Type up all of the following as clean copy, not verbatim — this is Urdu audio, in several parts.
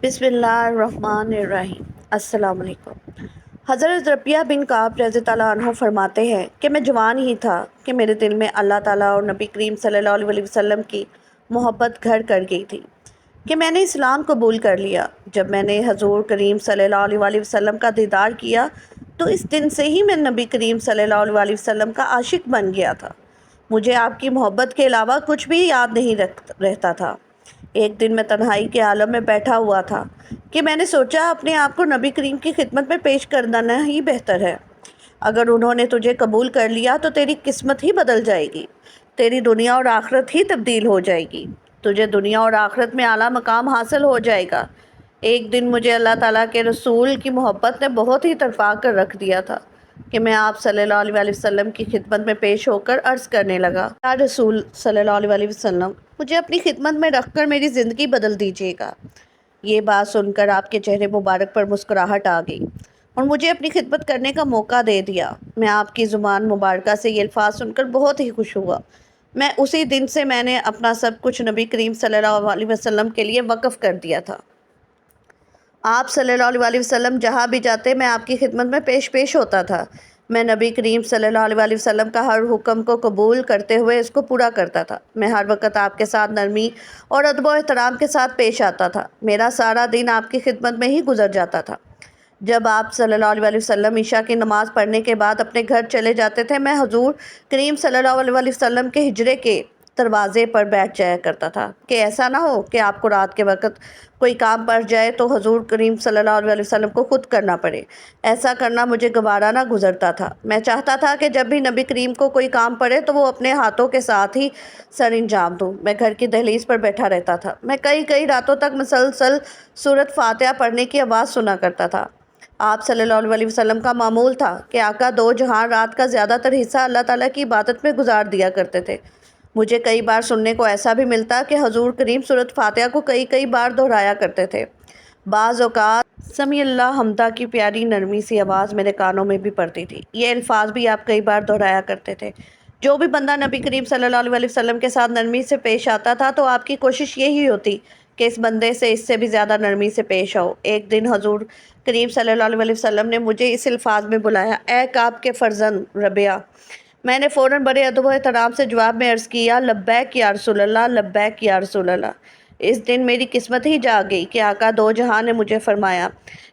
بسم اللہ الرحمن الرحیم۔ السلام علیکم۔ حضرت ربیہ بن کعب رضی اللہ عنہ فرماتے ہیں کہ میں جوان ہی تھا کہ میرے دل میں اللہ تعالیٰ اور نبی کریم صلی اللہ علیہ وسلم کی محبت گھر کر گئی تھی کہ میں نے اسلام قبول کر لیا۔ جب میں نے حضور کریم صلی اللہ علیہ وسلم کا دیدار کیا تو اس دن سے ہی میں نبی کریم صلی اللہ علیہ وسلم کا عاشق بن گیا تھا۔ مجھے آپ کی محبت کے علاوہ کچھ بھی یاد نہیں رہتا تھا۔ ایک دن میں تنہائی کے عالم میں بیٹھا ہوا تھا کہ میں نے سوچا اپنے آپ کو نبی کریم کی خدمت میں پیش کرنا ہی بہتر ہے۔ اگر انہوں نے تجھے قبول کر لیا تو تیری قسمت ہی بدل جائے گی، تیری دنیا اور آخرت ہی تبدیل ہو جائے گی، تجھے دنیا اور آخرت میں اعلیٰ مقام حاصل ہو جائے گا۔ ایک دن مجھے اللہ تعالیٰ کے رسول کی محبت نے بہت ہی تڑپا کر رکھ دیا تھا کہ میں آپ صلی اللہ علیہ وسلم کی خدمت میں پیش ہو کر عرض کرنے لگا، یا رسول صلی اللہ علیہ وسلم، مجھے اپنی خدمت میں رکھ کر میری زندگی بدل دیجیے گا۔ یہ بات سن کر آپ کے چہرے مبارک پر مسکراہٹ آ گئی اور مجھے اپنی خدمت کرنے کا موقع دے دیا۔ میں آپ کی زبان مبارکہ سے یہ الفاظ سن کر بہت ہی خوش ہوا۔ اسی دن سے میں نے اپنا سب کچھ نبی کریم صلی اللہ علیہ وسلم کے لیے وقف کر دیا تھا۔ آپ صلی اللہ علیہ وسلم جہاں بھی جاتے میں آپ کی خدمت میں پیش ہوتا تھا۔ میں نبی کریم صلی اللہ علیہ وسلم کا ہر حکم کو قبول کرتے ہوئے اس کو پورا کرتا تھا۔ میں ہر وقت آپ کے ساتھ نرمی اور ادب و احترام کے ساتھ پیش آتا تھا۔ میرا سارا دن آپ کی خدمت میں ہی گزر جاتا تھا۔ جب آپ صلی اللہ علیہ وسلم عشاء کی نماز پڑھنے کے بعد اپنے گھر چلے جاتے تھے، میں حضور کریم صلی اللہ علیہ وسلم کے حجرے کے دروازے پر بیٹھ جایا کرتا تھا کہ ایسا نہ ہو کہ آپ کو رات کے وقت کوئی کام پڑ جائے تو حضور کریم صلی اللہ علیہ وسلم کو خود کرنا پڑے۔ ایسا کرنا مجھے گوارا نہ گزرتا تھا۔ میں چاہتا تھا کہ جب بھی نبی کریم کو کوئی کام پڑے تو وہ اپنے ہاتھوں کے ساتھ ہی سر انجام دوں۔ میں گھر کی دہلیز پر بیٹھا رہتا تھا۔ میں کئی راتوں تک مسلسل سورۃ فاتحہ پڑھنے کی آواز سنا کرتا تھا۔ آپ صلی اللہ علیہ وسلم کا معمول تھا کہ آقا دو جہاں رات کا زیادہ تر حصہ اللہ تعالیٰ کی عبادت میں گزار دیا کرتے تھے۔ مجھے کئی بار سننے کو ایسا بھی ملتا کہ حضور کریم سورۃ فاتحہ کو کئی بار دہرایا کرتے تھے۔ بعض اوقات سمیع اللہ حمدہ کی پیاری نرمی سی آواز میرے کانوں میں بھی پڑتی تھی۔ یہ الفاظ بھی آپ کئی بار دہرایا کرتے تھے۔ جو بھی بندہ نبی کریم صلی اللہ علیہ وسلم کے ساتھ نرمی سے پیش آتا تھا تو آپ کی کوشش یہی ہوتی کہ اس بندے سے اس سے بھی زیادہ نرمی سے پیش آؤ۔ ایک دن حضور کریم صلی اللہ علیہ وسلم نے مجھے اس الفاظ میں بلایا، اے کعب کے فرزند ربیہ۔ میں نے فوراً بڑے ادب و احترام سے جواب میں عرض کیا، لبیک یا رسول اللہ، لبیک یا رسول اللہ۔ اس دن میری قسمت ہی جاگ گئی کہ آقا دو جہاں نے مجھے فرمایا،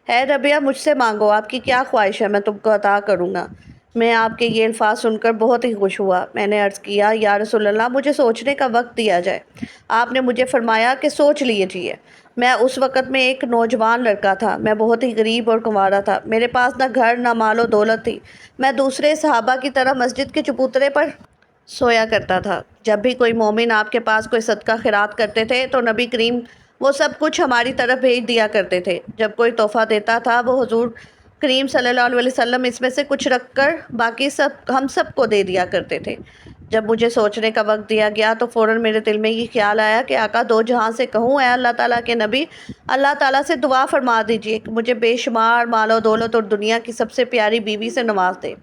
اے ربیہ مجھ سے مانگو، آپ کی کیا خواہش ہے میں تم کو عطا کروں گا۔ میں آپ کے یہ الفاظ سن کر بہت ہی خوش ہوا۔ میں نے عرض کیا، یا رسول اللہ مجھے سوچنے کا وقت دیا جائے۔ آپ نے مجھے فرمایا کہ سوچ لیجیے۔ میں اس وقت میں ایک نوجوان لڑکا تھا۔ میں بہت ہی غریب اور کنوارا تھا۔ میرے پاس نہ گھر نہ مال و دولت تھی۔ میں دوسرے صحابہ کی طرح مسجد کے چبوترے پر سویا کرتا تھا۔ جب بھی کوئی مومن آپ کے پاس کوئی صدقہ خیرات کرتے تھے تو نبی کریم وہ سب کچھ ہماری طرف بھیج دیا کرتے تھے۔ جب کوئی تحفہ دیتا تھا وہ حضور کریم صلی اللہ علیہ وسلم اس میں سے کچھ رکھ کر باقی ہم سب کو دے دیا کرتے تھے۔ جب مجھے سوچنے کا وقت دیا گیا تو فوراً میرے دل میں یہ خیال آیا کہ آقا دو جہاں سے کہوں، اے اللہ تعالیٰ کے نبی، اللہ تعالیٰ سے دعا فرما دیجیے کہ مجھے بے شمار مال و دولت اور دنیا کی سب سے پیاری بیوی سے نواز دے۔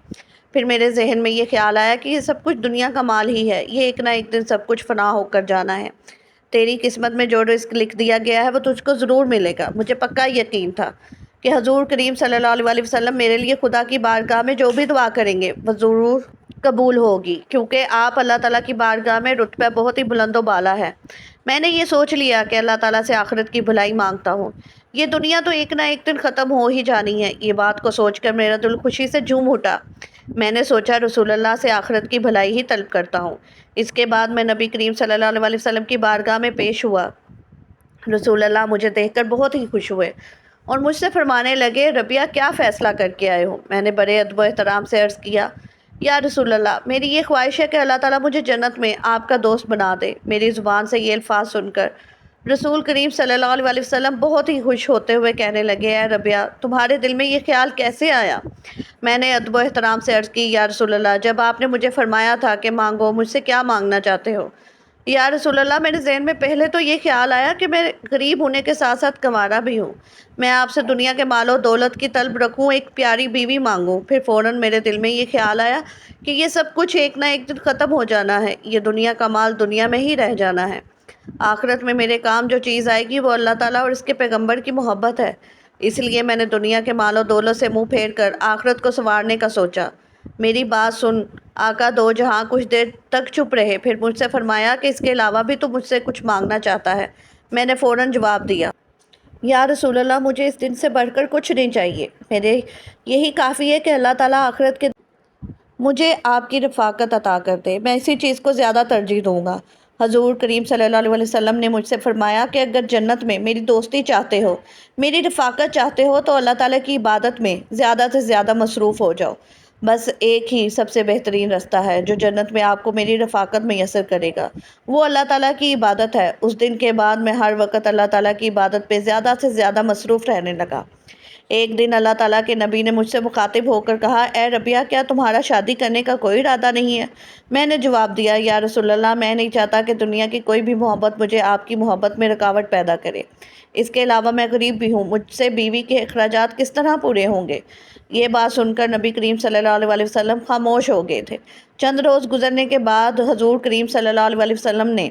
پھر میرے ذہن میں یہ خیال آیا کہ یہ سب کچھ دنیا کا مال ہی ہے، یہ ایک نہ ایک دن سب کچھ فنا ہو کر جانا ہے۔ تیری قسمت میں جو رزق لکھ دیا گیا ہے وہ تجھ کو ضرور ملے گا۔ مجھے پکا یقین تھا کہ حضور کریم صلی اللہ علیہ وسلم میرے لیے خدا کی بارگاہ میں جو بھی دعا کریں گے وہ ضرور قبول ہوگی، کیونکہ آپ اللہ تعالیٰ کی بارگاہ میں رتبہ بہت ہی بلند و بالا ہے۔ میں نے یہ سوچ لیا کہ اللہ تعالیٰ سے آخرت کی بھلائی مانگتا ہوں۔ یہ دنیا تو ایک نہ ایک دن ختم ہو ہی جانی ہے۔ یہ بات کو سوچ کر میرا دل خوشی سے جھوم اٹھا۔ میں نے سوچا رسول اللہ سے آخرت کی بھلائی ہی طلب کرتا ہوں۔ اس کے بعد میں نبی کریم صلی اللہ علیہ وسلم کی بارگاہ میں پیش ہوا۔ رسول اللہ مجھے دیکھ کر بہت ہی خوش ہوئے اور مجھ سے فرمانے لگے، ربیہ کیا فیصلہ کر کے آئے ہو؟ میں نے بڑے ادب و احترام سے عرض کیا، یا رسول اللہ میری یہ خواہش ہے کہ اللہ تعالیٰ مجھے جنت میں آپ کا دوست بنا دے۔ میری زبان سے یہ الفاظ سن کر رسول کریم صلی اللہ علیہ وسلم بہت ہی خوش ہوتے ہوئے کہنے لگے، اے ربیہ تمہارے دل میں یہ خیال کیسے آیا؟ میں نے ادب و احترام سے عرض کی، یا رسول اللہ جب آپ نے مجھے فرمایا تھا کہ مانگو، مجھ سے کیا مانگنا چاہتے ہو؟ یا رسول اللہ میرے ذہن میں پہلے تو یہ خیال آیا کہ میں غریب ہونے کے ساتھ ساتھ کنوارا بھی ہوں، میں آپ سے دنیا کے مال و دولت کی طلب رکھوں، ایک پیاری بیوی مانگوں۔ پھر فوراً میرے دل میں یہ خیال آیا کہ یہ سب کچھ ایک نہ ایک دن ختم ہو جانا ہے، یہ دنیا کا مال دنیا میں ہی رہ جانا ہے۔ آخرت میں میرے کام جو چیز آئے گی وہ اللہ تعالیٰ اور اس کے پیغمبر کی محبت ہے، اس لیے میں نے دنیا کے مال و دولت سے منہ پھیر کر آخرت کو سنوارنے کا سوچا۔ میری بات سن آقا دو جہاں کچھ دیر تک چپ رہے، پھر مجھ سے فرمایا کہ اس کے علاوہ بھی تو مجھ سے کچھ مانگنا چاہتا ہے۔ میں نے فوراً جواب دیا، یا رسول اللہ، مجھے اس دن سے بڑھ کر کچھ نہیں چاہیے، میرے یہی کافی ہے کہ اللہ تعالیٰ آخرت کے مجھے آپ کی رفاقت عطا کر دے، میں اسی چیز کو زیادہ ترجیح دوں گا۔ حضور کریم صلی اللہ علیہ وسلم نے مجھ سے فرمایا کہ اگر جنت میں میری دوستی چاہتے ہو، میری رفاقت چاہتے ہو تو اللہ تعالیٰ کی عبادت میں زیادہ سے زیادہ مصروف ہو جاؤ۔ بس ایک ہی سب سے بہترین رستہ ہے جو جنت میں آپ کو میری رفاقت میسر کرے گا، وہ اللہ تعالیٰ کی عبادت ہے۔ اس دن کے بعد میں ہر وقت اللہ تعالیٰ کی عبادت پہ زیادہ سے زیادہ مصروف رہنے لگا۔ ایک دن اللہ تعالیٰ کے نبی نے مجھ سے مخاطب ہو کر کہا، اے ربیہ، کیا تمہارا شادی کرنے کا کوئی ارادہ نہیں ہے؟ میں نے جواب دیا، یا رسول اللہ، میں نہیں چاہتا کہ دنیا کی کوئی بھی محبت مجھے آپ کی محبت میں رکاوٹ پیدا کرے۔ اس کے علاوہ میں غریب بھی ہوں، مجھ سے بیوی کے اخراجات کس طرح پورے ہوں گے؟ یہ بات سن کر نبی کریم صلی اللہ علیہ وسلم خاموش ہو گئے تھے۔ چند روز گزرنے کے بعد حضور کریم صلی اللہ علیہ وسلم نے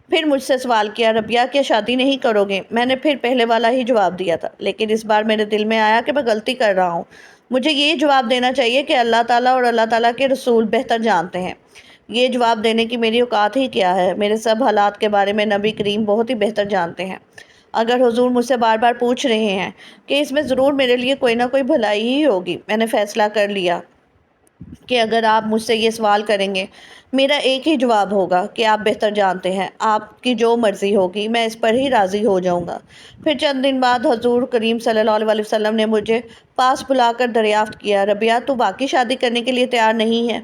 پھر مجھ سے سوال کیا، ربیہ، کیا شادی نہیں کرو گے؟ میں نے پھر پہلے والا ہی جواب دیا تھا، لیکن اس بار میرے دل میں آیا کہ میں غلطی کر رہا ہوں۔ مجھے یہ جواب دینا چاہیے کہ اللہ تعالیٰ اور اللہ تعالیٰ کے رسول بہتر جانتے ہیں۔ یہ جواب دینے کی میری اوقات ہی کیا ہے؟ میرے سب حالات کے بارے میں نبی کریم بہت ہی بہتر جانتے ہیں۔ اگر حضور مجھ سے بار بار پوچھ رہے ہیں کہ اس میں ضرور میرے لیے کوئی نہ کوئی بھلائی ہی ہوگی، میں نے فیصلہ کر لیا کہ اگر آپ مجھ سے یہ سوال کریں گے، میرا ایک ہی جواب ہوگا کہ آپ بہتر جانتے ہیں، آپ کی جو مرضی ہوگی میں اس پر ہی راضی ہو جاؤں گا۔ پھر چند دن بعد حضور کریم صلی اللہ علیہ وسلم نے مجھے پاس بلا کر دریافت کیا، ربیہ، تو واقعی شادی کرنے کے لیے تیار نہیں ہے؟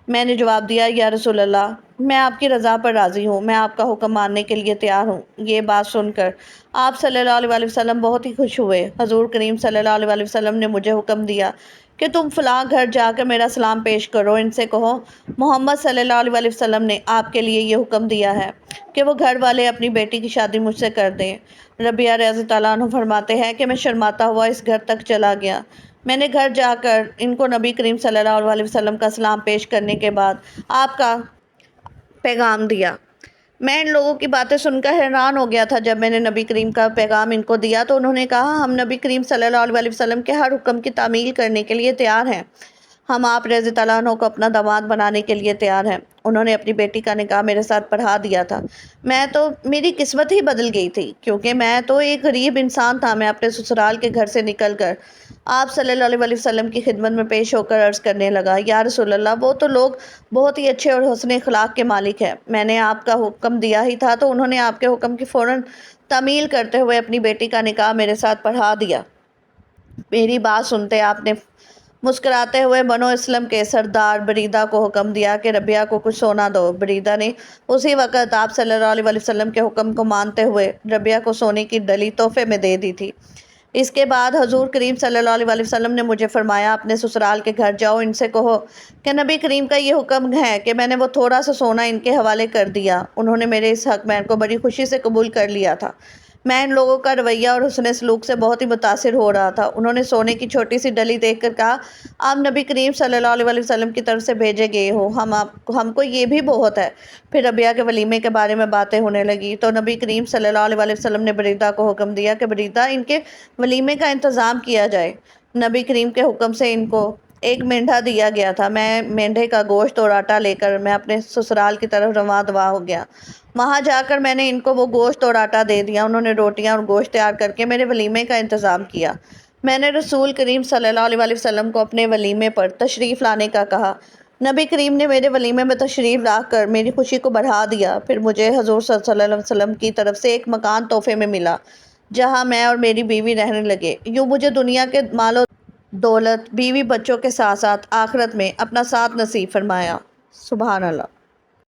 میں نے جواب دیا، یا رسول اللہ، میں آپ کی رضا پر راضی ہوں، میں آپ کا حکم ماننے کے لیے تیار ہوں۔ یہ بات سن کر آپ صلی اللہ علیہ وسلم بہت ہی خوش ہوئے۔ حضور کریم صلی اللہ علیہ وسلم نے مجھے حکم دیا کہ تم فلاں گھر جا کر میرا سلام پیش کرو، ان سے کہو محمد صلی اللہ علیہ وسلم نے آپ کے لیے یہ حکم دیا ہے کہ وہ گھر والے اپنی بیٹی کی شادی مجھ سے کر دیں۔ ربیہ رضی اللہ عنہ فرماتے ہیں کہ میں شرماتا ہوا اس گھر تک چلا گیا۔ میں نے گھر جا کر ان کو نبی کریم صلی اللہ علیہ وسلم کا سلام پیش کرنے کے بعد آپ کا پیغام دیا۔ میں ان لوگوں کی باتیں سن کر حیران ہو گیا تھا۔ جب میں نے نبی کریم کا پیغام ان کو دیا تو انہوں نے کہا، ہم نبی کریم صلی اللہ علیہ وسلم کے ہر حکم کی تعمیل کرنے کے لیے تیار ہیں، ہم آپ رضی اللہ عنہ کو اپنا داماد بنانے کے لیے تیار ہیں۔ انہوں نے اپنی بیٹی کا نکاح میرے ساتھ پڑھا دیا تھا۔ میری قسمت ہی بدل گئی تھی، کیونکہ میں تو ایک غریب انسان تھا۔ میں اپنے سسرال کے گھر سے نکل کر آپ صلی اللہ علیہ وسلم کی خدمت میں پیش ہو کر عرض کرنے لگا، یا رسول اللہ، وہ تو لوگ بہت ہی اچھے اور حسن اخلاق کے مالک ہیں، میں نے آپ کا حکم دیا ہی تھا تو انہوں نے آپ کے حکم کی فوراً تعمیل کرتے ہوئے اپنی بیٹی کا نکاح میرے ساتھ پڑھا دیا۔ میری بات سنتے آپ نے مسکراتے ہوئے بنو اسلم کے سردار بریدہ کو حکم دیا کہ ربیہ کو کچھ سونا دو۔ بریدہ نے اسی وقت آپ صلی اللہ علیہ وسلم کے حکم کو مانتے ہوئے ربیہ کو سونے کی ڈلی تحفے میں دے دی تھی۔ اس کے بعد حضور کریم صلی اللہ علیہ وسلم نے مجھے فرمایا، اپنے سسرال کے گھر جاؤ، ان سے کہو کہ نبی کریم کا یہ حکم ہے کہ میں نے وہ تھوڑا سا سونا ان کے حوالے کر دیا۔ انہوں نے میرے اس حق میں کو بڑی خوشی سے قبول کر لیا تھا۔ میں ان لوگوں کا رویہ اور حسن سلوک سے بہت ہی متاثر ہو رہا تھا۔ انہوں نے سونے کی چھوٹی سی ڈلی دیکھ کر کہا، آپ نبی کریم صلی اللہ علیہ وسلم کی طرف سے بھیجے گئے ہو، ہم کو یہ بھی بہت ہے۔ پھر ربیہ کے ولیمے کے بارے میں باتیں ہونے لگی تو نبی کریم صلی اللہ علیہ وسلم نے بریدہ کو حکم دیا کہ بریدہ، ان کے ولیمے کا انتظام کیا جائے۔ نبی کریم کے حکم سے ان کو ایک مینڈھا دیا گیا تھا۔ میں مینڈھے کا گوشت اور آٹا لے کر میں اپنے سسرال کی طرف رواں دوا ہو گیا۔ وہاں جا کر میں نے ان کو وہ گوشت اور آٹا دے دیا۔ انہوں نے روٹیاں اور گوشت تیار کر کے میرے ولیمے کا انتظام کیا۔ میں نے رسول کریم صلی اللہ علیہ وسلم کو اپنے ولیمے پر تشریف لانے کا کہا۔ نبی کریم نے میرے ولیمے میں تشریف لا کر میری خوشی کو بڑھا دیا۔ پھر مجھے حضور صلی اللہ علیہ وسلم کی طرف سے ایک مکان تحفے میں ملا، جہاں میں اور میری بیوی رہنے لگے۔ یوں مجھے دنیا کے مال و دولت، بیوی بچوں کے ساتھ ساتھ آخرت میں اپنا ساتھ نصیب فرمایا۔ سبحان اللہ۔